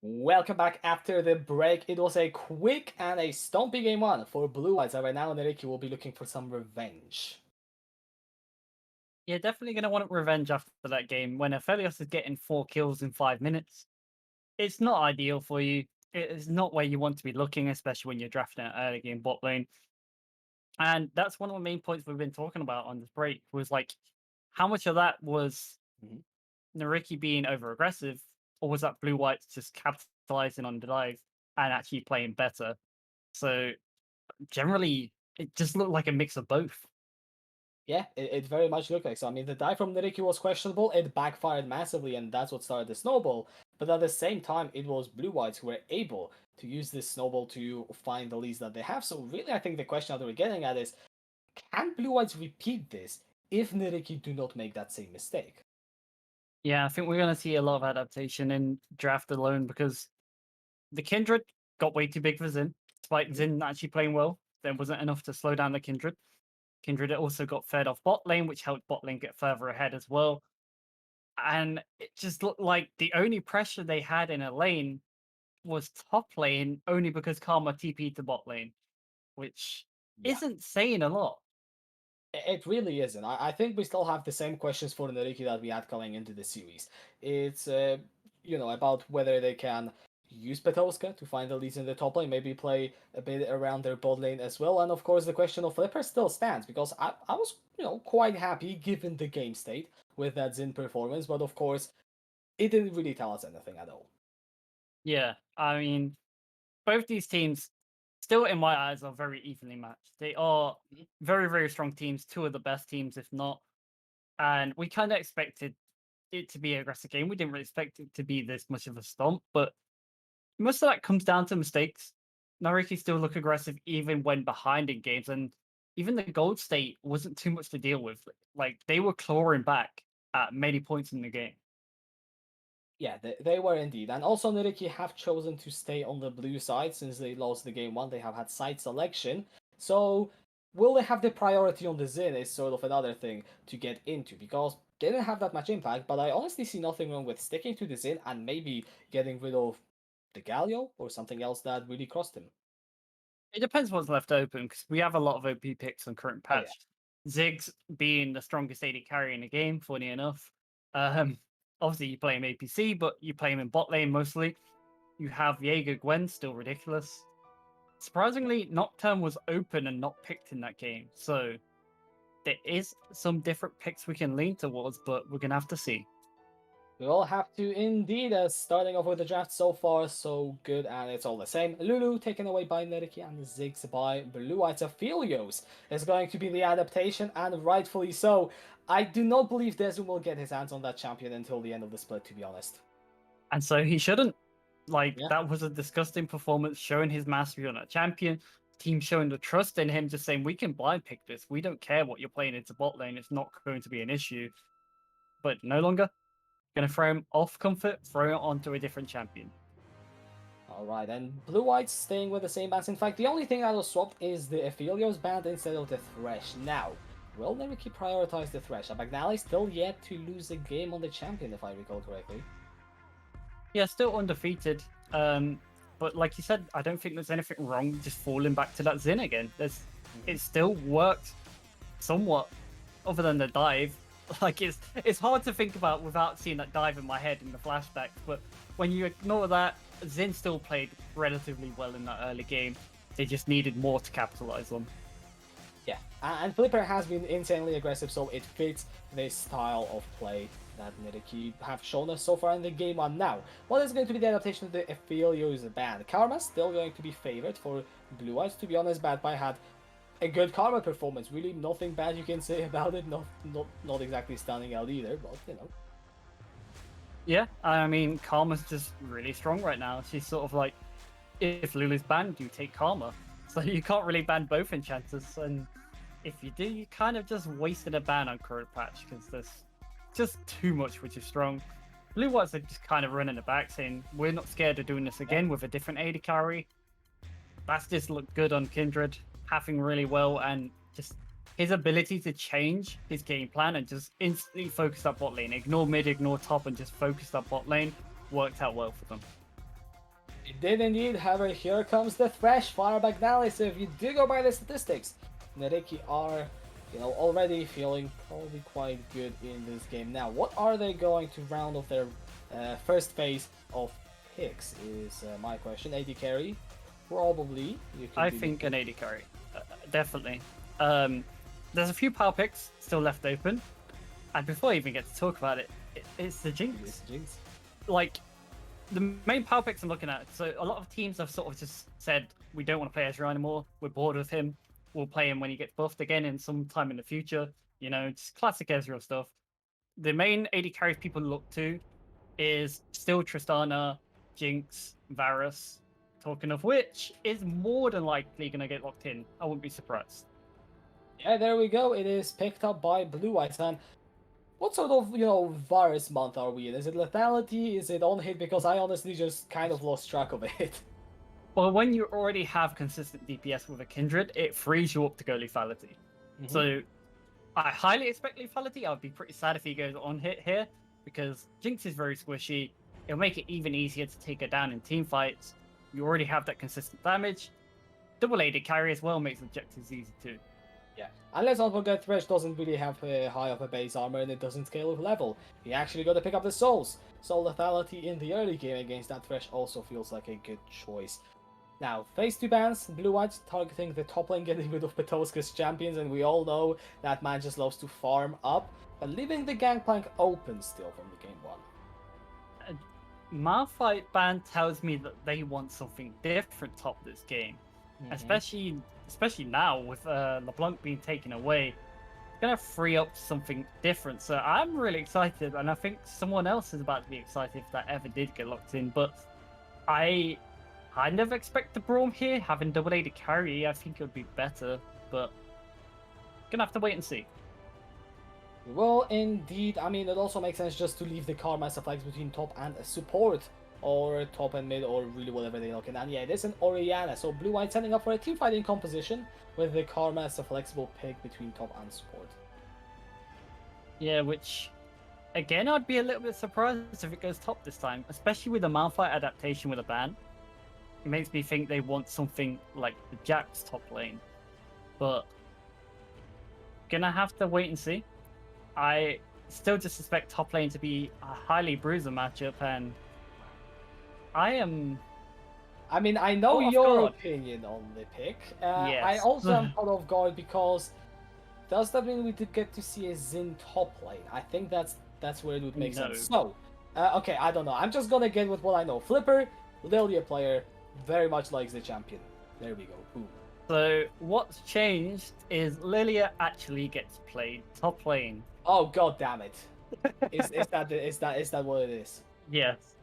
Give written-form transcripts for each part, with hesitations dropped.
Welcome back after the break. It was a quick and a stompy game one for Bluewhites, and right now Nyyrikki will be looking for some revenge. You're definitely going to want revenge after that game when Aphelios is getting 4 kills in 5 minutes. It's not ideal for you. It is not where you want to be looking, especially when you're drafting an early game bot lane. And that's one of the main points we've been talking about on this break was like, how much of that was Mhm. Nyyrikki being over aggressive, or was that Blue Whites just capitalizing on the dive and actually playing better? So generally, it just looked like a mix of both. Yeah, it very much looked like so. I mean, the dive from Nyyrikki was questionable. It backfired massively, and that's what started the snowball. But at the same time, it was Blue-Whites who were able to use this snowball to find the leads that they have. So really, I think the question that we're getting at is, can Blue-Whites repeat this if Nyyrikki do not make that same mistake? Yeah, I think we're going to see a lot of adaptation in draft alone because the Kindred got way too big for Xin. Despite Mhm. Xin actually playing well, there wasn't enough to slow down the Kindred. Kindred also got fed off bot lane, which helped bot lane get further ahead as well. And it just looked like the only pressure they had in a lane was top lane only because Karma TP'd to bot lane, which Yeah. isn't saying a lot. It really isn't. I think we still have the same questions for Nyyrikki that we had coming into the series. It's about whether they can use Petowska to find the leads in the top lane, maybe play a bit around their bot lane as well, and of course the question of Flipper still stands because I was quite happy given the game state with that Xin performance, but of course it didn't really tell us anything at all. Yeah, I mean, both these teams, still in my eyes, are very evenly matched. They are Mhm. very, very strong teams, two of the best teams, if not. And we kind of expected it to be an aggressive game. We didn't really expect it to be this much of a stomp, but most of that comes down to mistakes. Nyyrikki still look aggressive even when behind in games, and even the gold state wasn't too much to deal with. Like they were clawing back at many points in the game. Yeah, they were indeed. And also Nyyrikki have chosen to stay on the blue side since they lost the game one. They have had side selection. So will they have the priority on the Xin is sort of another thing to get into because they didn't have that much impact, but I honestly see nothing wrong with sticking to the Xin and maybe getting rid of the Galio or something else that really crossed him. It depends what's left open because we have a lot of OP picks on current Oh yeah. patch. Ziggs being the strongest AD carry in the game, funny enough. Um, Obviously you play him APC, but you play him in bot lane mostly. You have Jaeger Gwen, still ridiculous. Yeah. Surprisingly, Nocturne was open and not picked in that game, so there is some different picks we can lean towards, but we're gonna have to see. We all have to indeed, as starting off with the draft so far, so good, and it's all the same. Lulu taken away by Nyyrikki and Ziggs by Blue Eyes. Aphelios is going to be the adaptation, and rightfully so. I do not believe Desmond will get his hands on that champion until the end of the split, to be honest. And so he shouldn't. Like Yeah. that was a disgusting performance, showing his mastery on a champion. Team showing the trust in him, just saying we can blind pick this. We don't care what you're playing into bot lane. It's not going to be an issue. But no longer gonna throw him off comfort, throw it onto a different champion. Alright, and Blue Whites staying with the same bands. In fact, the only thing that was swapped is the Aphelios band instead of the Thresh. Now, will Nyyrikki prioritize the Thresh? Abagnale still yet to lose a game on the champion, if I recall correctly. Yeah, still undefeated. But like you said, I don't think there's anything wrong with just falling back to that Xin again. Mhm. It still worked somewhat, other than the dive. Like it's hard to think about without seeing that dive in my head in the flashbacks. But when you ignore that, Zin still played relatively well in that early game. They just needed more to capitalize on. Yeah, and Flipper has been insanely aggressive, so it fits this style of play that Nyyrikki have shown us so far in the game on now. What is going to be the adaptation of the Aphelios band? Karma's still going to be favored for Blue Eyes. To be honest, Bad Pie had a good Karma performance. Really, nothing bad you can say about it. Not exactly standing out either, but you know. Yeah, I mean, Karma's just really strong right now. She's sort of like, if Lulu's banned, you take Karma. So you can't really ban both enchanters, and if you do, you kind of just wasted a ban on current patch because there's just too much which is strong. Blue Whites are just kind of running it back, saying we're not scared of doing this Yeah. again with a different AD carry. That's just looked good on Kindred, having really well, and just his ability to change his game plan and just instantly focus up bot lane, ignore mid, ignore top, and just focus up bot lane worked out well for them. It did indeed, however, here comes the Thresh fireback Nally. So if you do go by the statistics, Nyyrikki are, already feeling probably quite good in this game. Now, what are they going to round off their first phase of picks is my question. AD carry, probably. You could I be think an looking. AD carry, definitely. There's a few power picks still left open, and before I even get to talk about it, it's the It is Jinx. Jinx. Like the main power picks I'm looking at. So a lot of teams have sort of just said we don't want to play Ezreal anymore. We're bored with him. We'll play him when he gets buffed again in some time in the future. You know, just classic Ezreal stuff. The main AD carries people look to is still Tristana, Jinx, Varus. Talking of which, is more than likely going to get locked in. I wouldn't be surprised. Yeah, there we go. It is picked up by Bluewhites. And what sort of, virus month are we in? Is it lethality? Is it on hit? Because I honestly just kind of lost track of it. Well, when you already have consistent DPS with a Kindred, it frees you up to go lethality. Mhm. So I highly expect lethality. I would be pretty sad if he goes on hit here because Jinx is very squishy. It'll make it even easier to take her down in team fights. You already have that consistent damage. Double AD carry as well makes objectives easy too. Yeah, and let's not forget Thresh doesn't really have high of a base armor and it doesn't scale with level. You actually got to pick up the souls. So lethality in the early game against that Thresh also feels like a good choice. Now, phase 2 bans, Blue-Whites targeting the top lane, getting rid of Petowska's champions, and we all know that man just loves to farm up, but leaving the Gangplank open still from the game 1. Malphite ban tells me that they want something different top this game, especially now with LeBlanc being taken away. It's gonna free up something different. So I'm really excited, and I think someone else is about to be excited if that ever did get locked in. But I kind of expect the Braum here having double A to carry. I think it would be better, but gonna have to wait and see. Well, indeed, I mean, it also makes sense just to leave the Karma as a flex between top and a support, or top and mid, or really whatever they look in. And yeah, it is an Orianna, so Blue-White setting up for a team fighting composition with the Karma as a flexible pick between top and support. Yeah, which again, I'd be a little bit surprised if it goes top this time, especially with the Malphite adaptation with a ban. It makes me think they want something like the Jack's top lane. But gonna have to wait and see. I still just suspect top lane to be a highly bruiser matchup, and I am I mean, I know caught off your guard. opinion on the pick. I Yes. also am caught off guard because does that mean we did get to see a Xin top lane? I think that's where it would make No. sense. So, okay, I don't know. I'm just gonna get with what I know. Flipper, Lilia player, very much likes the champion. There we go. Boom. So what's changed is Lilia actually gets played top lane. Oh god damn it! Is that what it is? Yes.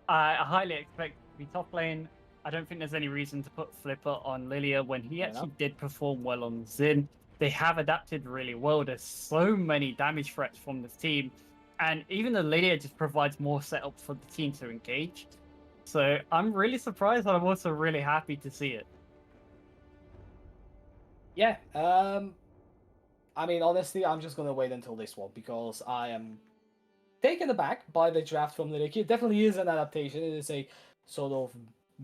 I highly expect to be top lane. I don't think there's any reason to put Flipper on Lilia when he Fair actually enough. did perform well on Xin. They have adapted really well. There's so many damage threats from this team, and even the Lilia just provides more setup for the team to engage. So I'm really surprised, and I'm also really happy to see it. Yeah. I mean, honestly, I'm just gonna wait until this one because I am taken aback by the draft from Nyyrikki. It definitely is an adaptation. It is a sort of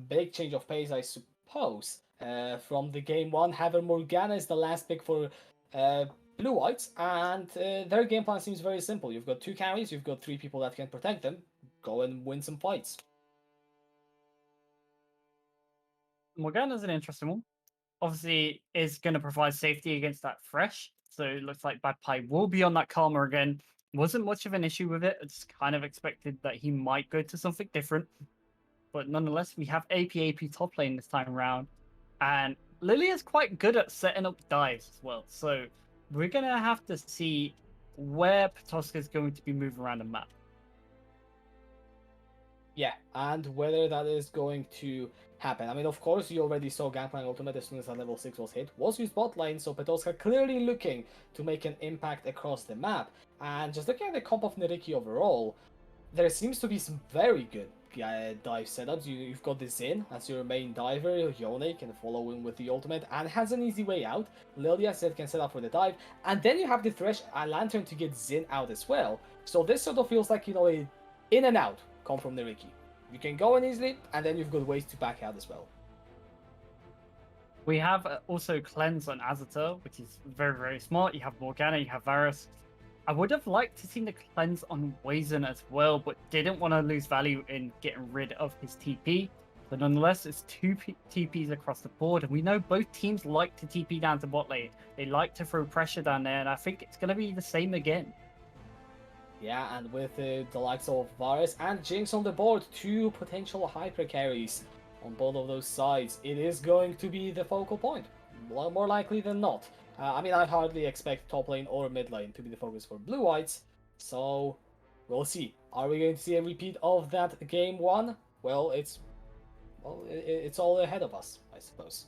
big change of pace, I suppose. From the game 1, Heather Morgana is the last pick for Blue-Whites, and their game plan seems very simple. You've got 2 carries, you've got 3 people that can protect them. Go and win some fights. Morgana's an interesting one. Obviously, is going to provide safety against that fresh. So it looks like Bad Pie will be on that Karma again. Wasn't much of an issue with it. It's kind of expected that he might go to something different. But nonetheless, we have AP top lane this time around. And Lily is quite good at setting up dives as well. So we're going to have to see where Petoska is going to be moving around the map. Yeah, and whether that is going to happen. I mean, of course, you already saw Gangplank Ultimate as soon as that level 6 was hit. Was used bot lane, so Petowska clearly looking to make an impact across the map. And just looking at the comp of Nyyrikki overall, there seems to be some very good dive setups. You've got the Xin as your main diver. Yone can follow in with the ultimate and has an easy way out. Lilia said can set up for the dive. And then you have the Thresh and Lantern to get Xin out as well. So this sort of feels like, a in and out come from Nyyrikki. You can go in easily, and then you've got ways to back out as well. We have also Cleanse on Azata, which is very, very smart. You have Morgana, you have Varus. I would have liked to see the Cleanse on Wazen as well, but didn't want to lose value in getting rid of his TP. But nonetheless, it's two TPs across the board, and we know both teams like to TP down to bot lane. They like to throw pressure down there, and I think it's going to be the same again. Yeah, and with the likes of Varus and Jinx on the board, two potential hyper carries on both of those sides, it is going to be the focal point, more likely than not. I mean, I hardly expect top lane or mid lane to be the focus for Bluewhites, so we'll see. Are we going to see a repeat of that game one? Well, it's all ahead of us, I suppose.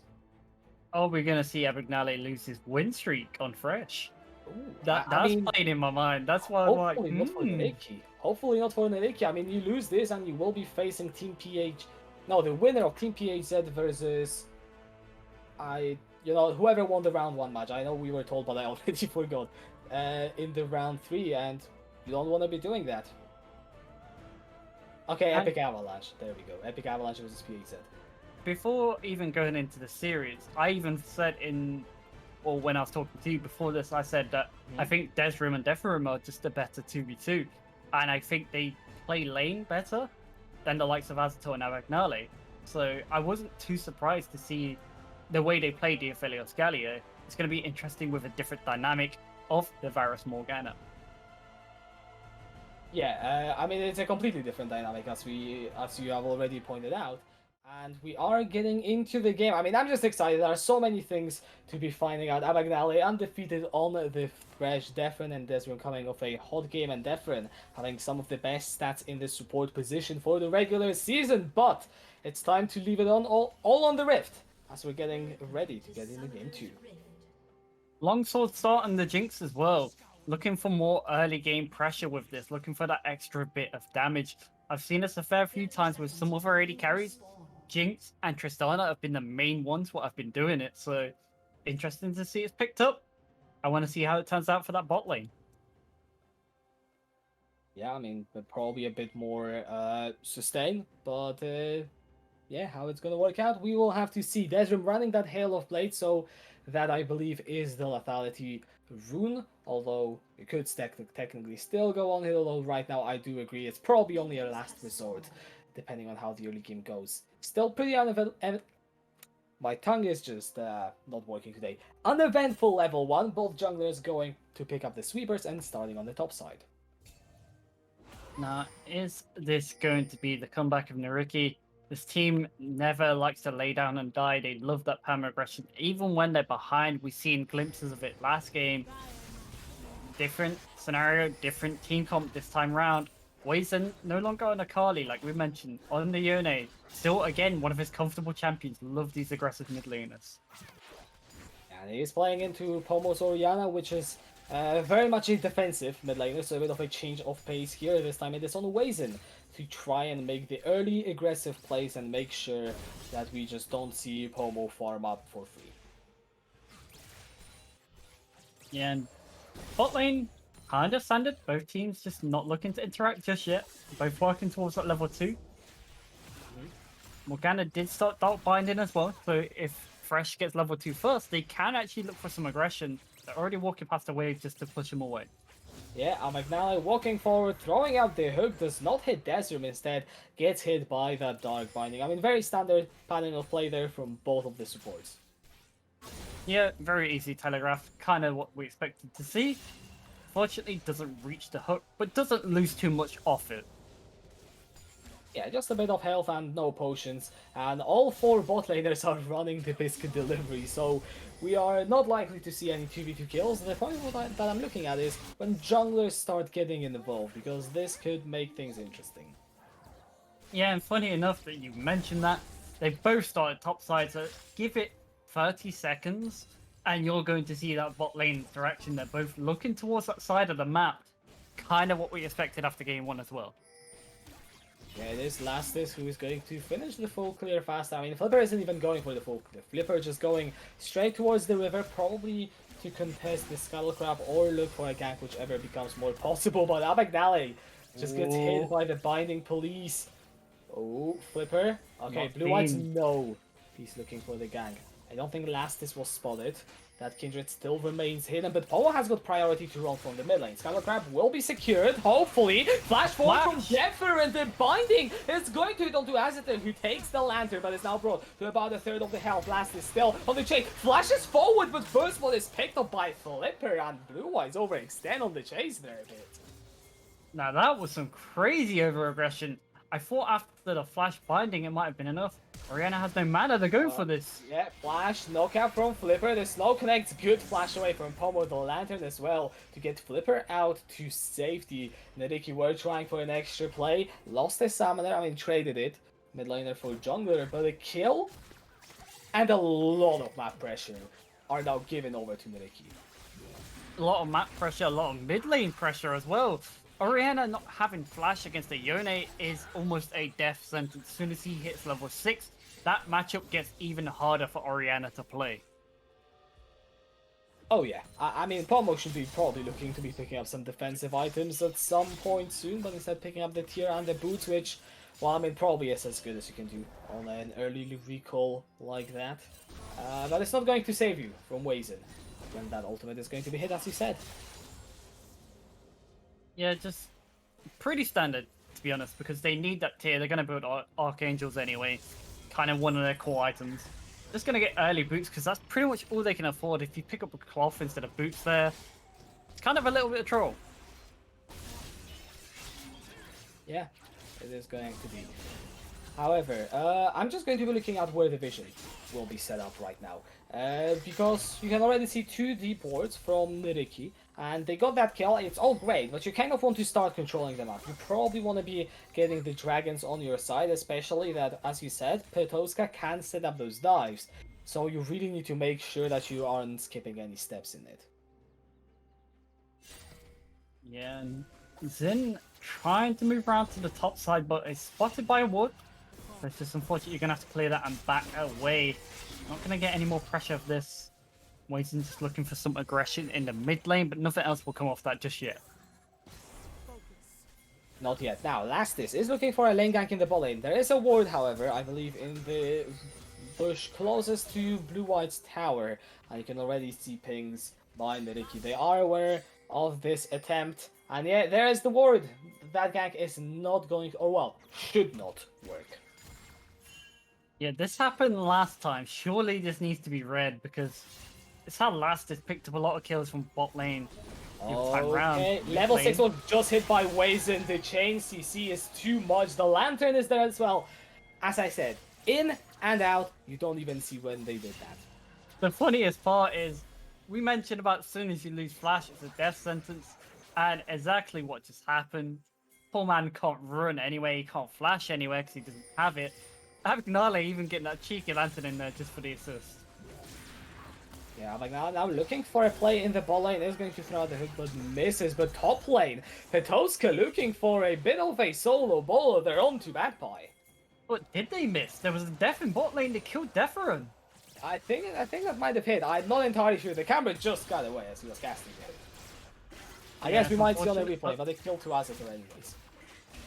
Oh, we're going to see Abagnale lose his win streak on Fresh. Ooh, That's I mean, playing in my mind. That's why I'm like, hopefully not for Nyyrikki. Hopefully not for Nyyrikki. I mean, you lose this and you will be facing Team PH. No, the winner of Team PHZ versus whoever won the round one match. I know we were told, but I already forgot. In the round three, and you don't want to be doing that. Okay, Epic Avalanche. There we go. Epic Avalanche versus PHZ. Before even going into the series, I even said when I was talking to you before this, I said that I think Desrim and Deathroom are just a better 2v2. And I think they play lane better than the likes of Azito and Abagnale. So I wasn't too surprised to see the way they play Diaphilios Gallia. It's going to be interesting with a different dynamic of the Varus Morgana. Yeah, I mean, it's a completely different dynamic as you have already pointed out. And we are getting into the game. I mean, I'm just excited. There are so many things to be finding out. Abagnale undefeated on the Thresh, Defrin and Desrin coming off a hot game, and Defrin having some of the best stats in the support position for the regular season. But it's time to leave it on all on the Rift as we're getting ready to get into game 2. Longsword start and the Jinx as well. Looking for more early game pressure with this, looking for that extra bit of damage. I've seen this a fair few times with some of our AD carries. Jinx and Tristana have been the main ones what have been doing it, so interesting to see it's picked up. I want to see how it turns out for that bot lane. Yeah, I mean, probably a bit more sustained, but yeah, how it's gonna work out, we will have to see. Desrim running that Hail of Blades, so that I believe is the lethality rune, although it could technically still go on here, although right now I do agree it's probably only a last resort, depending on how the early game goes. Still pretty my tongue is just not working today. Uneventful level 1, both junglers going to pick up the sweepers and starting on the top side. Now, is this going to be the comeback of Nyyrikki? This team never likes to lay down and die. They love that perma aggression. Even when they're behind, we've seen glimpses of it last game. Different scenario, different team comp this time round. Wazen no longer on Akali, like we mentioned, on the Yone. Still, again, one of his comfortable champions. Love these aggressive mid laners. And he's playing into Pomos Oriana, which is very much a defensive mid laner, so a bit of a change of pace here. This time it is on Wazen to try and make the early aggressive plays and make sure that we just don't see Pomo farm up for free. Yeah, and bot lane, kind of standard. Both teams just not looking to interact just yet. Both working towards that level 2. Morgana did start Dark Binding as well, so if Fresh gets level 2 first, they can actually look for some aggression. They're already walking past the wave just to push him away. Yeah, Abagnale walking forward, throwing out the hook, does not hit Desrim, instead gets hit by that Dark Binding. I mean, very standard pattern of play there from both of the supports. Yeah, very easy telegraph, kind of what we expected to see. Fortunately, doesn't reach the hook, but doesn't lose too much off it. Yeah, just a bit of health and no potions, and all 4 bot laners are running the biscuit delivery, so we are not likely to see any 2v2 kills. The point that I'm looking at is when junglers start getting involved, because this could make things interesting. Yeah, and funny enough that you mentioned that, they both started topside, so give it 30 seconds, and you're going to see that bot lane direction. They're both looking towards that side of the map, kind of what we expected after game 1 as well. Yeah, it is Lastis who is going to finish the full clear fast. I mean, Flipper isn't even going for the full clear. Flipper just going straight towards the river, probably to contest the Scuttle Crab or look for a gank, whichever becomes more possible. But Abagnale just gets hit by the Binding Police. Oh, Flipper. Okay, Not Blue Whites seen. know he's looking for the gank. I don't think Lastis was spotted. That Kindred still remains hidden, but Powo has got priority to run from the mid lane. Skylar Crab will be secured, hopefully. Flash forward from Jeffer, and the binding is going to hit onto Azither, who takes the lantern, but is now brought to about a third of the health. Lastis still on the chase. Flashes forward, but first one is picked up by Flipper, and Blue Whites overextend on the chase there a bit. Now that was some crazy over-aggression. I thought after the flash binding it might have been enough. Orianna has no mana, they're going for this. Yeah, flash, knockout from Flipper. The slow connects, good flash away from Pomo, the lantern as well, to get Flipper out to safety. Nyyrikki were trying for an extra play, lost his summoner, traded it. Mid laner for jungler, but a kill and a lot of map pressure are now given over to Nyyrikki. A lot of map pressure, a lot of mid lane pressure as well. Orianna not having flash against a Yone is almost a death sentence. As soon as he hits level 6, that matchup gets even harder for Orianna to play. Oh yeah, Pomo should be probably looking to be picking up some defensive items at some point soon, but instead picking up the tier and the boots, which, well, probably is as good as you can do on an early recall like that. But it's not going to save you from Wazen when that ultimate is going to be hit, as you said. Yeah, just pretty standard, to be honest, because they need that tier. They're going to build Archangels anyway. Kind of one of their core items. Just going to get early boots, because that's pretty much all they can afford. If you pick up a cloth instead of boots there, it's kind of a little bit of troll. Yeah, it is going to be. However, I'm just going to be looking at where the vision will be set up right now. Because you can already see 2 deep wards from Nyyrikki, and they got that kill. It's all great, but you kind of want to start controlling them up. You probably want to be getting the dragons on your side, especially that, as you said, Petowska can set up those dives. So you really need to make sure that you aren't skipping any steps in it. Yeah, and Zin trying to move around to the top side, but is spotted by a ward. So it's just unfortunate you're going to have to clear that and back away. Not going to get any more pressure of this. Waiting, just looking for some aggression in the mid lane, but nothing else will come off that just yet. Not yet. Now, Lastis is looking for a lane gank in the bot lane. There is a ward, however, I believe, in the bush closest to Blue White's tower. And you can already see pings by Nyyrikki. They are aware of this attempt. And yeah, there is the ward. That gank is not going to, or well, should not work. Yeah, this happened last time. Surely this needs to be red, because it's how Lastis picked up a lot of kills from bot lane. Okay, level 6 was just hit by Wazen. The chain CC is too much. The lantern is there as well. As I said, in and out, you don't even see when they did that. The funniest part is, we mentioned about as soon as you lose flash, it's a death sentence. And exactly what just happened. Poor man can't run anyway, he can't flash anywhere because he doesn't have it. Gnale even getting that cheeky lantern in there just for the assist. Yeah, like now looking for a play in the bot lane is going to throw out the hook, but misses. But top lane, Petowska looking for a bit of a solo ball of their own to Magpie. But did they miss? There was a death in bot lane that killed Deferon. I think that might have hit. I'm not entirely sure. The camera just got away as he was casting it. I guess we might see on the replay, but they killed 2 Azither anyways.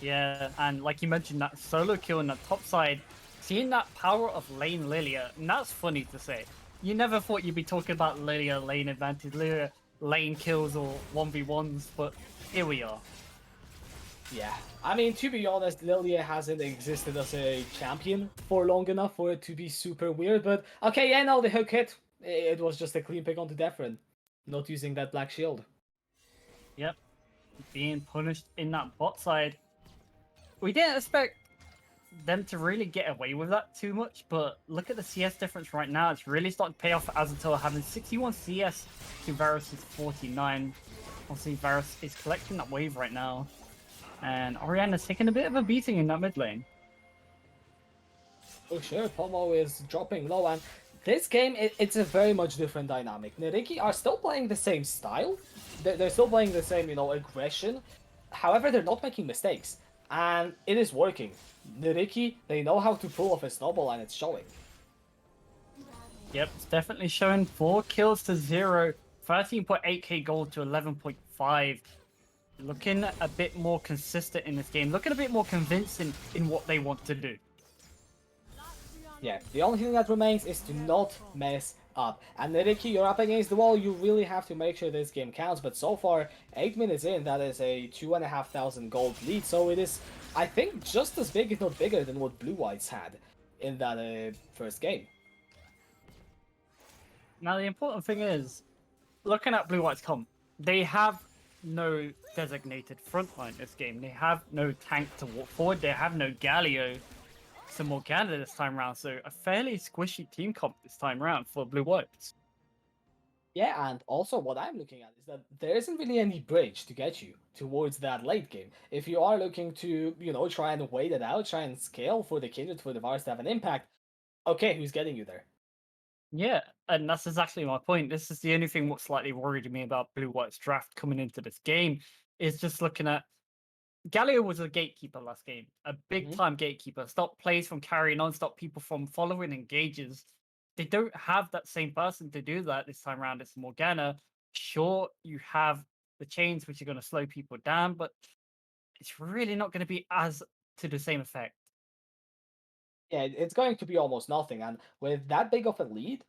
Yeah, and like you mentioned, that solo kill on the top side, seeing that power of lane Lilia, and that's funny to say. You never thought you'd be talking about Lilia lane advantage, Lilia lane kills or 1v1s, but here we are. Yeah, to be honest, Lilia hasn't existed as a champion for long enough for it to be super weird, but okay, yeah, no, the hook hit. It was just a clean pick onto Deferon, not using that black shield. Yep, being punished in that bot side. We didn't expect them to really get away with that too much, but look at the CS difference right now. It's really starting to pay off for Azathoth, having 61 CS to Varus' 49. Obviously, Varus is collecting that wave right now, and Orianna's taking a bit of a beating in that mid lane. Oh sure, Pomo is dropping low, and this game, it's a very much different dynamic. Nyyrikki are still playing the same style, they're still playing the same, aggression. However, they're not making mistakes, and it is working. Nyyrikki, they know how to pull off a snowball, and it's showing. Yep, it's definitely showing 4 kills to 0, 13.8k gold to 11.5. looking a bit more consistent in this game, looking a bit more convincing in what they want to do. Yeah, the only thing that remains is to not mess up. And Nyyrikki, you're up against the wall. You really have to make sure this game counts. But so far, 8 minutes in, that is a 2,500 gold lead. So it is, I think, just as big, if not bigger, than what Bluewhites had in that first game. Now, the important thing is, looking at Bluewhites comp, they have no designated frontline this game. They have no tank to walk forward. They have no Galio to Morgana this time around. So a fairly squishy team comp this time around for Bluewhites. Yeah, and also what I'm looking at is that there isn't really any bridge to get you towards that late game. If you are looking to, try and wait it out, try and scale for the Kindred, for the Vars to have an impact, okay, who's getting you there? Yeah, and that's exactly my point. This is the only thing what slightly worried me about Bluewhites draft coming into this game is just looking at Galio was a gatekeeper last game, a big Mhm. time gatekeeper. Stop plays from carrying on, stop people from following engages. They don't have that same person to do that this time around. It's Morgana. Sure, you have the chains which are going to slow people down, but it's really not going to be as to the same effect. Yeah, it's going to be almost nothing, and with that big of a lead,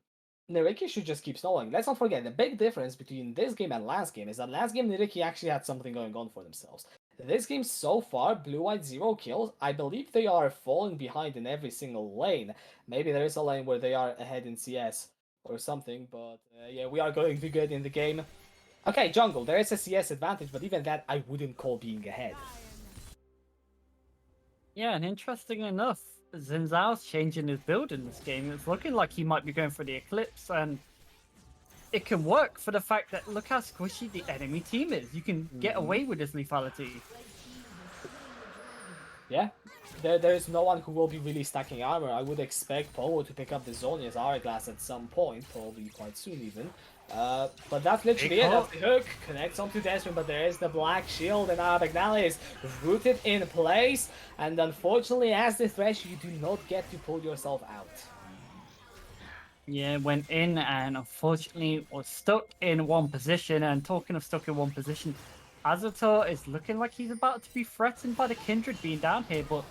Nyyrikki should just keep stalling. Let's not forget, the big difference between this game and last game is that last game Nyyrikki actually had something going on for themselves. This game so far, Blue White 0 kills, I believe they are falling behind in every single lane. Maybe there is a lane where they are ahead in CS or something, but yeah, we are going to good in the game. Okay, jungle, there is a CS advantage, but even that I wouldn't call being ahead. Yeah, and interesting enough, Xin Zhao's changing his build in this game. It's looking like he might be going for the Eclipse, and it can work for the fact that look how squishy the enemy team is. You can get away with this lethality. Yeah, there is no one who will be really stacking armor. I would expect Powo to pick up the Zhonya's Hourglass at some point, probably quite soon even. But that's literally it. That's the hook. Connects onto Desmond, but there is the black shield, and Abagnale is rooted in place. And unfortunately, as the Thresh, you do not get to pull yourself out. Yeah, went in and unfortunately was stuck in one position. And talking of stuck in one position, Azator is looking like he's about to be threatened by the Kindred being down here, but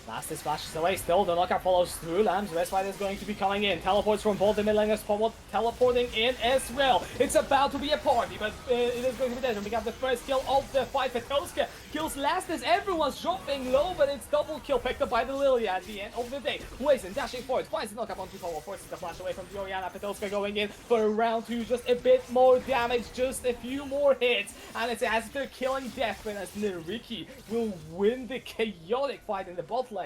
Last is flashes away still, the knockout follows through. Lamb's Respite is going to be coming in. Teleports from both the mid laners, Pomo teleporting in as well. It's about to be a party, but it is going to be Desmond. We got the first kill of the fight. Petoska kills Lastus. Everyone's dropping low, but it's double kill picked up by the Lilia at the end of the day. Wazen dashing forward, finds the knockup onto Pomo, forces the flash away from the Orianna. Petoska going in for round 2, just a bit more damage, just a few more hits. And it's as they're killing Deathman as Nyyrikki will win the chaotic fight in the bot lane.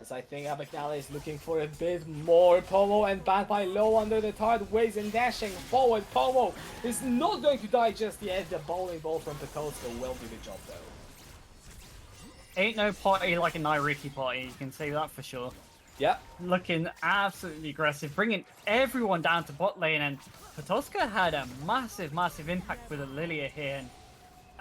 As I think Abagnale is looking for a bit more. Pomo and Bad by low under the turret, ways and dashing forward. Pomo is not going to die just yet. The bowling ball from Petoska will do the job though. ain't no party like a Nyyrikki party, you can say that for sure. Yeah. Looking absolutely aggressive, bringing everyone down to bot lane, and Petoska had a massive, massive impact with a Lilia here. And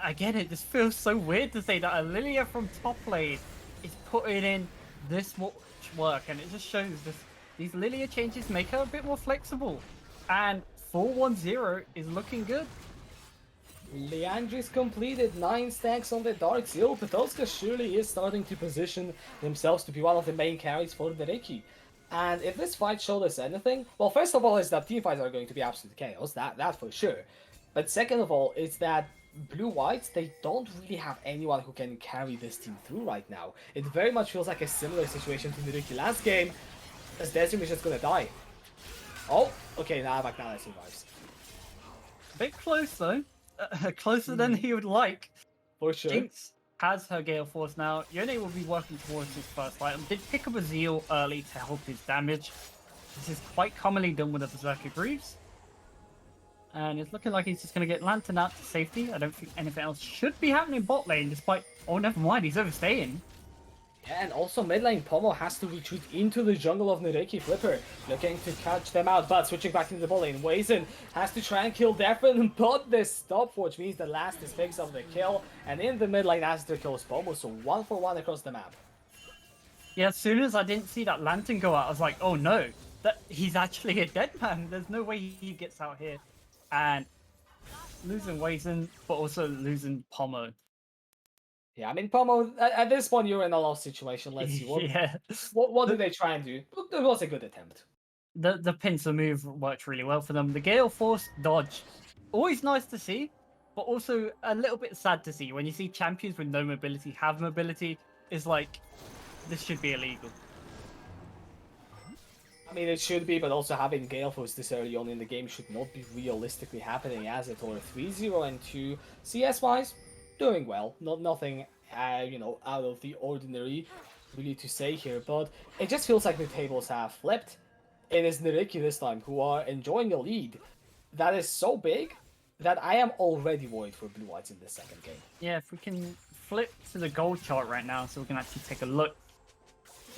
again, it just feels so weird to say that a Lilia from top lane is putting in this much work, and it just shows these Lilia changes make her a bit more flexible. And 4-1-0 is looking good. Leandri's completed 9 stacks on the Dark Seal. Petoska surely is starting to position themselves to be one of the main carries for the Nyyrikki. And if this fight showed us anything, well, first of all, is that team fights are going to be absolute chaos, that for sure. But second of all, is that Blue-Whites, they don't really have anyone who can carry this team through right now. It very much feels like a similar situation to Nyyrikki last game, as Desmond is just gonna die. Oh, okay, now Abagnale survives. A bit close though. Closer than he would like. For sure. Jinx has her Gale Force now. Yone will be working towards his first item. Did pick up a Zeal early to help his damage. This is quite commonly done with the Berserker Greaves. And it's looking like he's just going to get Lantern out to safety. I don't think anything else should be happening bot lane, despite... Oh, never mind, he's overstaying. Yeah, and also mid lane, Pomo has to retreat into the jungle of Nyyrikki. Flipper looking to catch them out, but switching back into the bot lane. Wazen has to try and kill Defin, but the stop, which means the last is picks up the kill. And in the mid lane, Aster kills Pomo, so 1-for-1 across the map. Yeah, as soon as I didn't see that Lantern go out, I was like, oh no, that he's actually a dead man. There's no way he gets out here. And losing Wazen, but also losing Pomo. Yeah, I mean, Pomo, at this point, you're in a lost situation. Let's see. Yeah. What do they try and do? It was a good attempt. The pincer move worked really well for them. The Gale Force dodge, always nice to see, but also a little bit sad to see when you see champions with no mobility have mobility. Is like, this should be illegal. I mean, it should be, but also having Gale Force this early on in the game should not be realistically happening as it or 3-0 and 2 CS-wise, doing well. Nothing, out of the ordinary, really to say here, but it just feels like the tables have flipped. It is Nyyrikki this time who are enjoying a lead that is so big that I am already worried for Bluewhites in this second game. Yeah, if we can flip to the gold chart right now, so we can actually take a look.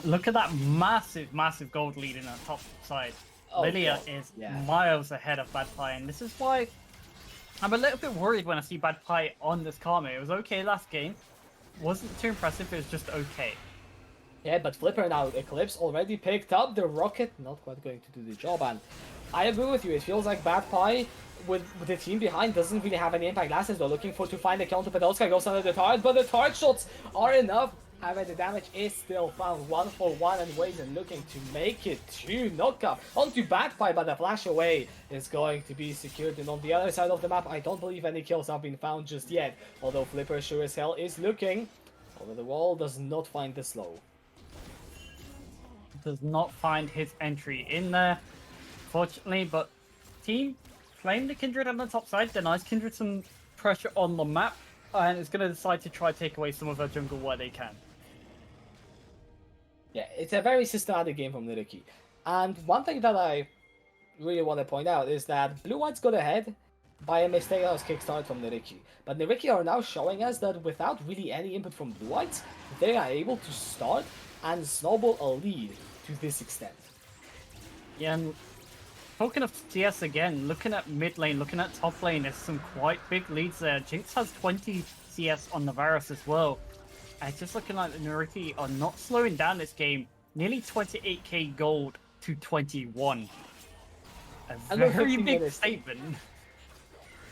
Look at that massive, massive gold lead in the top side. Oh, Lilia God. is Yeah. miles ahead of Bad Pie, and this is why I'm a little bit worried when I see Bad Pie on this Karma. It was okay last game. Wasn't too impressive, it was just okay. Yeah, but Flipper now, Eclipse already picked up the rocket, not quite going to do the job, and I agree with you, it feels like Bad Pie, with the team behind, doesn't really have any impact. Last is they're looking to find the counter, Pedalska goes under the turret, but the turret shots are enough. However, the damage is still found, 1 for 1, and Wazen looking to make it 2 knockup onto Bad Pie, but the flash away is going to be secured, and on the other side of the map, I don't believe any kills have been found just yet, although Flipper sure as hell is looking. Over the wall, does not find the slow. Does not find his entry in there, fortunately, but team claim the Kindred on the top side, denies Kindred some pressure on the map, and is going to decide to try to take away some of their jungle where they can. Yeah, it's a very systematic game from Nyyrikki. And one thing that I really want to point out is that Bluewhites got ahead by a mistake that was kickstarted from Nyyrikki. But Nyyrikki are now showing us that without really any input from Bluewhites, they are able to start and snowball a lead to this extent. Yeah, and talking of CS again, looking at mid lane, looking at top lane, there's some quite big leads there. Jinx has 20 CS on the Varus as well. And just looking like the Nyyrikki are not slowing down this game. Nearly 28k gold to 21. A very big statement.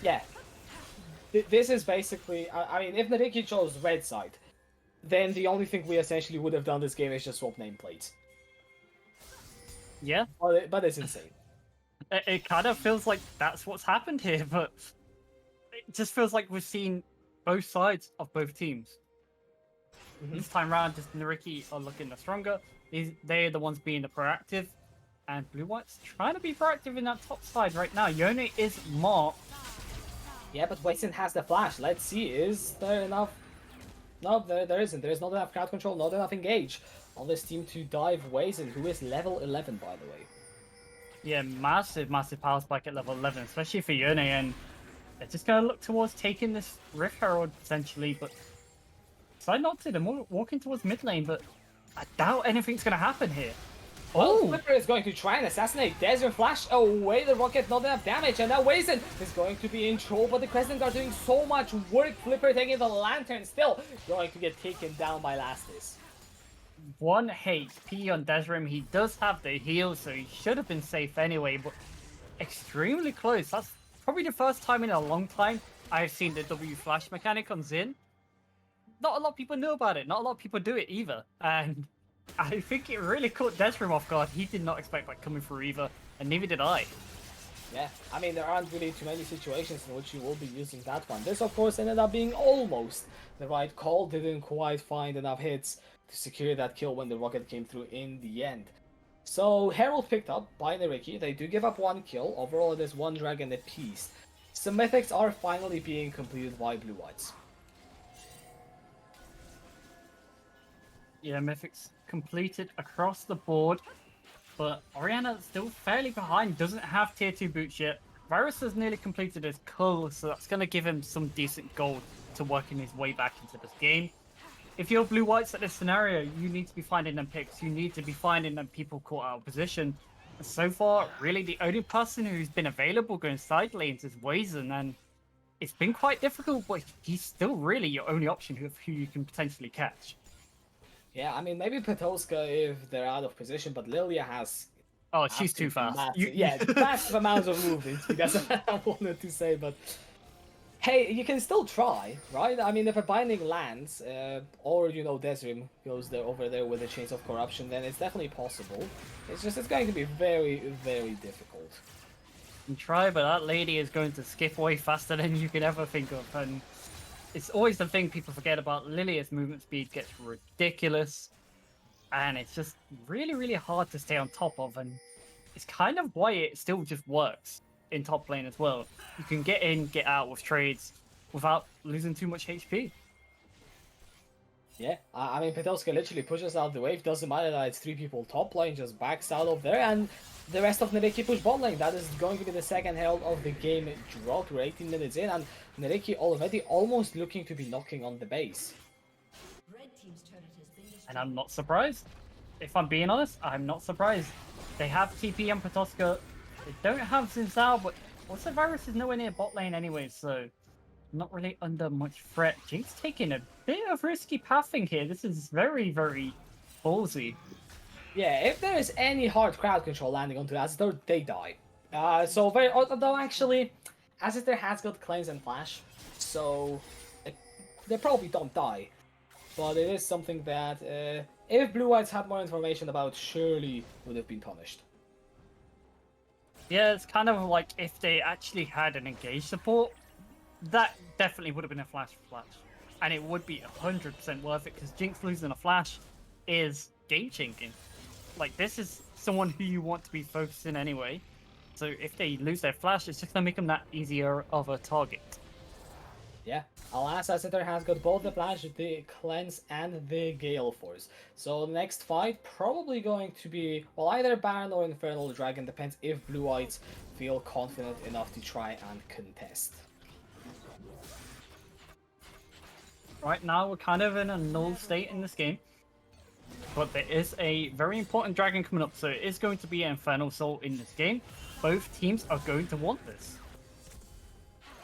Yeah. This is basically... I mean, if Nyyrikki chose red side, then the only thing we essentially would have done this game is just swap nameplates. Yeah. But it's insane. It kind of feels like that's what's happened here, but it just feels like we've seen both sides of both teams. This time around, just Nyyrikki are looking the stronger. They're the ones being the proactive, and Bluewhites trying to be proactive in that top side right now. Yone is marked. Yeah, but Wazen has the flash. Let's see, is there enough? No, there isn't. There's not enough crowd control, not enough engage on this team to dive Wazen, who is level 11, by the way. Yeah, massive, massive power spike at level 11, especially for Yone, and they're just going to look towards taking this Rift Herald, essentially, but decide not to. They're more walking towards mid lane, but I doubt anything's going to happen here. Well, Flipper is going to try and assassinate Desert Flash away the rocket, not enough damage, and now Wazen is going to be in trouble, but the Crescent Guard doing so much work. Flipper taking the Lantern, still going to get taken down by Lastis. 1 HP on Desrim. He does have the heal, so he should have been safe anyway, but extremely close. That's probably the first time in a long time I've seen the W flash mechanic on Xin. Not a lot of people know about it. Not a lot of people do it either. And I think it really caught Desrim off guard. He did not expect that coming through either, and neither did I. Yeah, I mean, there aren't really too many situations in which you will be using that one. This, of course, ended up being almost the right call. Didn't quite find enough hits to secure that kill when the rocket came through in the end. So, Herald picked up by Nyyrikki. They do give up 1 kill. Overall, it is 1 dragon apiece. Some mythics are finally being completed by Bluewhites. Yeah, mythics completed across the board, but Orianna still fairly behind, doesn't have tier 2 boots yet. Varus has nearly completed his cull, so that's going to give him some decent gold to working his way back into this game. If you're Bluewhites at this scenario, you need to be finding them picks, you need to be finding them people caught out of position. And so far, really the only person who's been available going side lanes is Wazen, and it's been quite difficult, but he's still really your only option who you can potentially catch. Yeah, I mean, maybe Petolska if they're out of position, but Lilia has... Oh, she's too fast. Massive, yeah, massive amounts of movement. That's what I wanted to say, but... Hey, you can still try, right? I mean, if a binding lands, or Desrim goes there over there with the Chains of Corruption, then it's definitely possible. It's just it's going to be very, very difficult. You try, but that lady is going to skip away faster than you could ever think of, and it's always the thing people forget about. Lilia's movement speed gets ridiculous, and it's just really, really hard to stay on top of, and it's kind of why it still just works in top lane as well. You can get in, get out with trades without losing too much HP. Yeah, I mean, Petowska literally pushes out the wave. Doesn't matter that it's 3 people top lane, just backs out of there, and the rest of Nyyrikki push bot lane. That is going to be the second herald of the game dropped. We're 18 minutes in, and Nyyrikki already almost looking to be knocking on the base. And I'm not surprised. If I'm being honest, I'm not surprised. They have TP and Petowska. They don't have Xin Zhao, but also Virus is nowhere near bot lane anyway, so not really under much threat. Jinx taking a bit of risky pathing here. This is very, very ballsy. Yeah, if there is any hard crowd control landing onto Azador, they die. Although actually, Azador has got cleanse and flash, so they probably don't die. But it is something that, if Bluewhites had more information about, surely would have been punished. Yeah, it's kind of like if they actually had an engage support, that definitely would have been a flash. And it would be 100% worth it, because Jinx losing a flash is game-changing. Like, this is someone who you want to be focusing anyway. So if they lose their flash, it's just going to make them that easier of a target. Yeah, alas, Azador has got both the flash, the cleanse, and the Gale Force. So the next fight probably going to be, well, either Baron or Infernal Dragon, depends if Bluewhites feel confident enough to try and contest. Right now, we're kind of in a null state in this game. But there is a very important dragon coming up, so it is going to be an Infernal Soul in this game. Both teams are going to want this.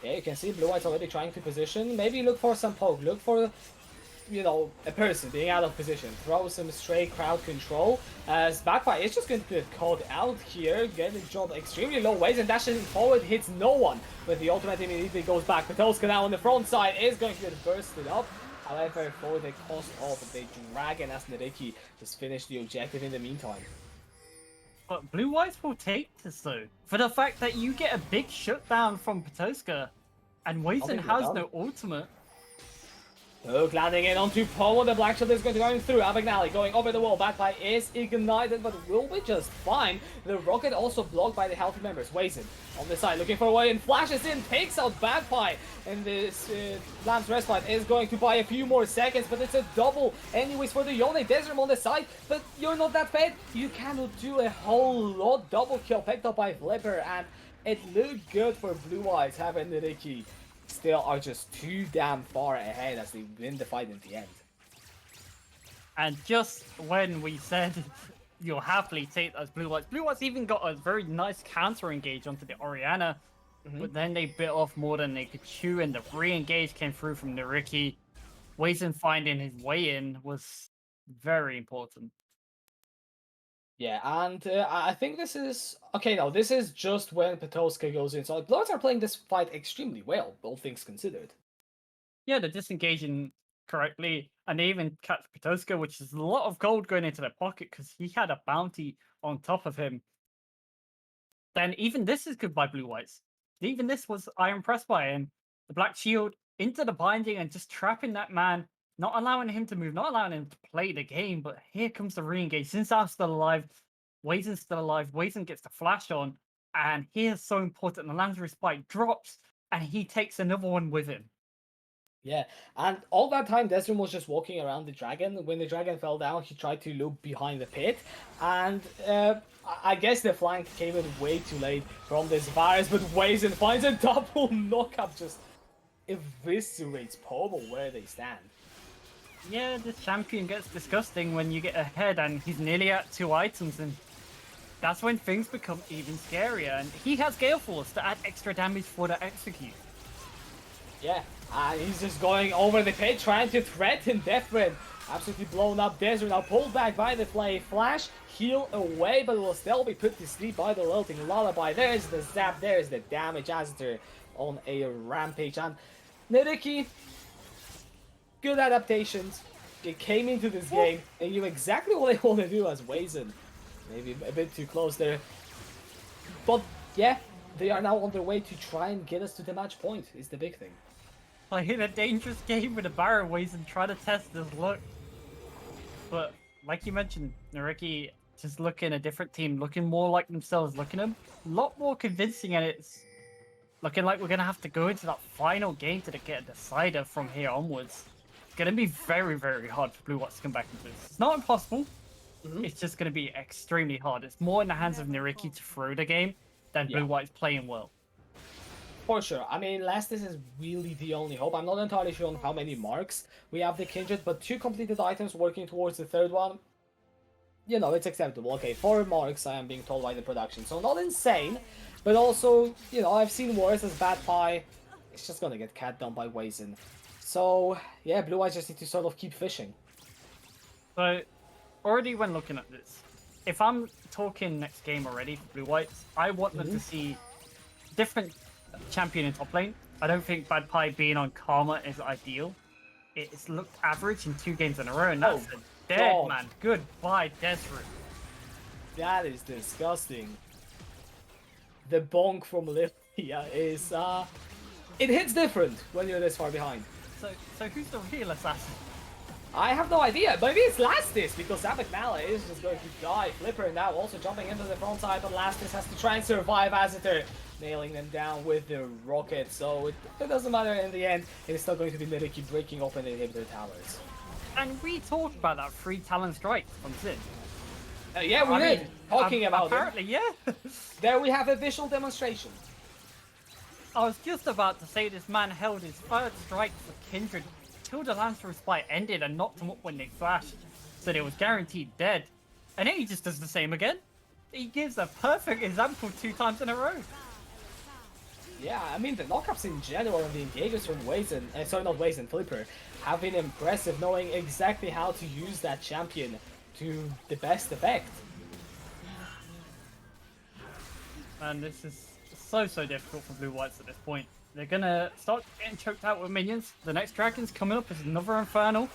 Yeah, you can see Bluewhites already trying to position. Maybe look for some poke. Look for, a person being out of position. Throw some stray crowd control. As Backfire is just going to get called out here. Get the job extremely low ways and dashing forward hits no one. But the ultimate immediately goes back. Petowska now on the front side is going to get bursted up. However, for the cost of the dragon, as Nyyrikki just finished the objective in the meantime. But Bluewhites will take this though, for the fact that you get a big shutdown from Petowska, and Wazen has no ultimate. Hook landing in onto Pomo, the Black Shield is going to go through. Abagnale going over the wall, Backfire is ignited, but will be just fine. The rocket also blocked by the healthy members. Wazen on the side looking for a way and flashes in, takes out Backfire. And this Lamb's Respite is going to buy a few more seconds, but it's a double anyways for the Yone. Desrim on the side, but you're not that bad. You cannot do a whole lot. Double kill picked up by Flipper, and it looked good for Bluewhites having Nyyrikki. Still are just too damn far ahead as they win the fight in the end. And just when we said you'll happily take those Bluewhites even got a very nice counter engage onto the Orianna, but then they bit off more than they could chew, and the re-engage came through from Nyyrikki. Wazen finding his way in was very important. Yeah, and I think this is... Okay, no, this is just when Petowska goes in. So Bloods are playing this fight extremely well, all things considered. Yeah, they're disengaging correctly, and they even catch Petowska, which is a lot of gold going into their pocket because he had a bounty on top of him. Then even this is good by Bluewhites. Even this was I impressed by him. The Black Shield into the binding and just trapping that man, not allowing him to move, not allowing him to play the game. But here comes the re-engage. Since I'm still alive, Wazen's still alive. Wazen gets the flash on, and he is so important. The Lamb's Respite drops, and he takes another one with him. Yeah, and all that time Desrim was just walking around the dragon. When the dragon fell down, he tried to loop behind the pit, and I guess the flank came in way too late from this virus, but Wazen finds a double knockup, just eviscerates Pomo where they stand. Yeah, this champion gets disgusting when you get ahead and he's nearly at 2 items, and that's when things become even scarier. And he has Gale Force to add extra damage for the execute. Yeah, he's just going over the pit, trying to threaten Deathwind. Absolutely blown up. Desert now pulled back by the Flash, heal away, but will still be put to sleep by the Lilting Lullaby. There's the zap, there's the damage as they're on a rampage. And Nyyrikki, good adaptations. They came into this game, they knew exactly what they want to do as Wazen. Maybe a bit too close there. But yeah, they are now on their way to try and get us to the match point, is the big thing. Playing a dangerous game with a Baron ways and try to test his luck. But like you mentioned, Nyyrikki just looking a different team, looking more like themselves, looking a lot more convincing, and it's looking like we're gonna have to go into that final game to get a decider from here onwards. It's gonna be very, very hard for Bluewhites to come back into this. It's not impossible. It's just gonna be extremely hard. It's more in the hands of Nyyrikki to throw the game than Yeah. Bluewhites playing well. For sure. I mean, Lastis is really the only hope. I'm not entirely sure on how many marks we have the Kindred, but 2 completed items working towards the third one. You know, it's acceptable. Okay, 4 marks, I am being told by the production. So not insane, but also, you know, I've seen worse as Bad Pie. It's just gonna get cat done by Wazen. So, yeah, Blue Eyes just need to sort of keep fishing. So, already when looking at this, if I'm talking next game already for Bluewhites, I want them to see different champion in top lane. I don't think Bad Pie being on Karma is ideal. It's looked average in 2 games in a row, and that's a dead God. man. Goodbye, Desert. That is disgusting. The bonk from Lilia is, it hits different when you're this far behind. So who's the real assassin? I have no idea. Maybe it's Lastis, because Abaknala is just going to die. Flipper now also jumping into the front side, but Lastis has to try and survive Azither, nailing them down with the rocket. So it doesn't matter in the end. It is still going to be Nyyrikki breaking open the inhibitor towers. And we talked about that free talent strike from Sid. Yeah, we did. Talking about it. apparently, yeah. There we have a visual demonstration. I was just about to say this man held his third strike for Kindred till the Lancer Spy ended and knocked him up when they flashed, so they was guaranteed dead. And then he just does the same again. He gives a perfect example 2 times in a row. Yeah, I mean, the knockups in general and the engages from Wazen, sorry, not Wazen, Flipper, have been impressive, knowing exactly how to use that champion to the best effect. And this is so difficult for Bluewhites at this point. They're gonna start getting choked out with minions. The next dragon's coming up is another Infernal.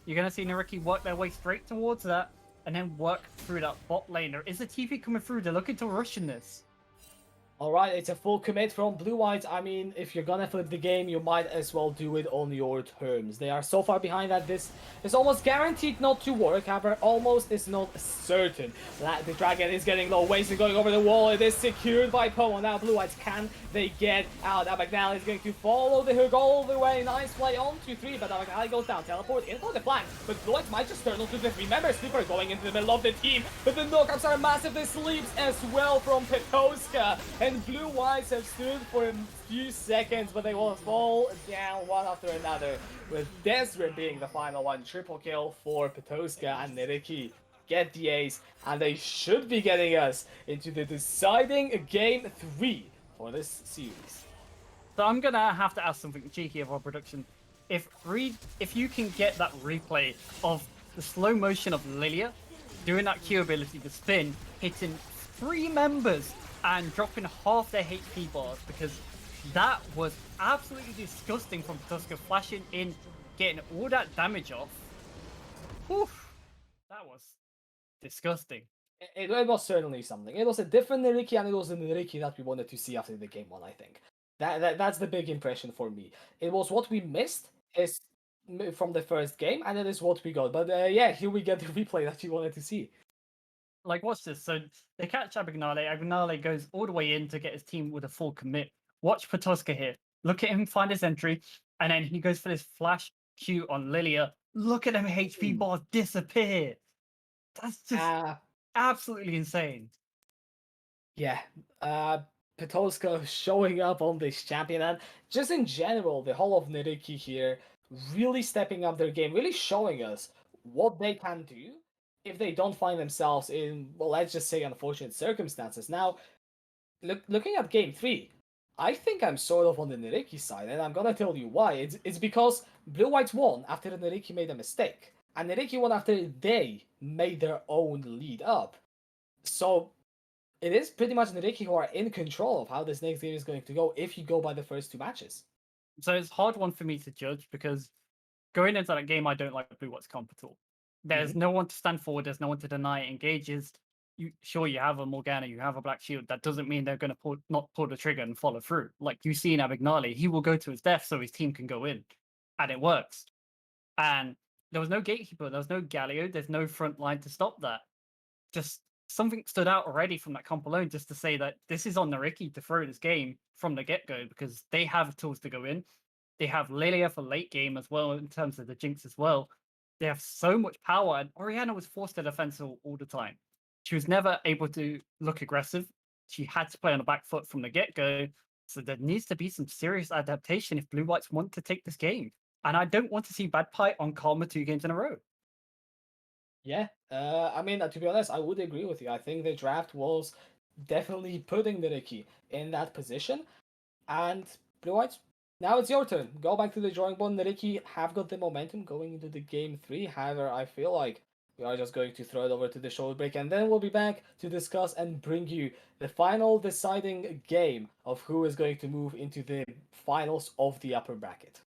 You're gonna see Nyyrikki work their way straight towards that, and then work through that bot lane. There is a TP coming through. They're looking to rush in this. Alright, it's a full commit from Bluewhites. I mean, if you're gonna flip the game, you might as well do it on your terms. They are so far behind that this is almost guaranteed not to work. However, almost is not certain. The dragon is getting low. Wazen going over the wall. It is secured by Pomo. Now Bluewhites, can they get out? Abagnale is going to follow the hook all the way. Nice play on 2-3, but Abagnale goes down. Teleport in for the flank, but Bluewhites might just turn onto the 3 members. Sleeper going into the middle of the team, but the knockups are massive. The sleeps as well from Petoska. And Bluewhites have stood for a few seconds, but they will fall down one after another, with Desert being the final one. Triple kill for Petoska, and Nyyrikki get the ace, and they should be getting us into the deciding game 3 for this series. So I'm gonna have to ask something cheeky of our production. If you can get that replay of the slow motion of Lilia doing that Q ability, the spin, hitting 3 members and dropping half their HP bars, because that was absolutely disgusting from Petoska, flashing in, getting all that damage off. Whew, that was disgusting. It was certainly something. It was a different Nyyrikki, and it was a Nyyrikki that we wanted to see after the game 1, I think. That's the big impression for me. It was what we missed is from the first game, and it is what we got. But yeah, here we get the replay that you wanted to see. Like, watch this. So they catch Abagnale. Abagnale goes all the way in to get his team with a full commit. Watch Petoska here. Look at him find his entry, and then he goes for this flash Q on Lilia. Look at them HP bars disappear. That's just absolutely insane. Yeah, Petoska showing up on this champion, and just in general, the whole of Nyyrikki here really stepping up their game, really showing us what they can do if they don't find themselves in, well, let's just say, unfortunate circumstances. Now, looking at game 3, I think I'm sort of on the Nyyrikki side, and I'm gonna tell you why. It's because Blue-Whites won after Nyyrikki made a mistake, and Nyyrikki won after they made their own lead up. So it is pretty much Nyyrikki who are in control of how this next game is going to go if you go by the first 2 matches. So it's a hard one for me to judge because going into that game, I don't like Blue White's comp at all. There's Hmm. no one to stand forward. There's no one to deny it engages. You have a Morgana, you have a Black Shield. That doesn't mean they're going to not pull the trigger and follow through. Like you see in Abignale, he will go to his death so his team can go in, and it works. And there was no gatekeeper, there was no Galio, there's no front line to stop that. Just something stood out already from that comp alone, just to say that this is on Nyyrikki to throw this game from the get go because they have tools to go in. They have Lilia for late game as well in terms of the Jinx as well. They have so much power, and Orianna was forced to defense all the time. She was never able to look aggressive. She had to play on the back foot from the get go. So there needs to be some serious adaptation if Blue Whites want to take this game. And I don't want to see Bad Pie on Karma 2 games in a row. Yeah, I mean, to be honest, I would agree with you. I think the draft was definitely putting Nyyrikki in that position. And Blue Whites, now it's your turn. Go back to the drawing board. Nyyrikki have got the momentum going into the game three. However, I feel like we are just going to throw it over to the shoulder break, and then we'll be back to discuss and bring you the final deciding game of who is going to move into the finals of the upper bracket.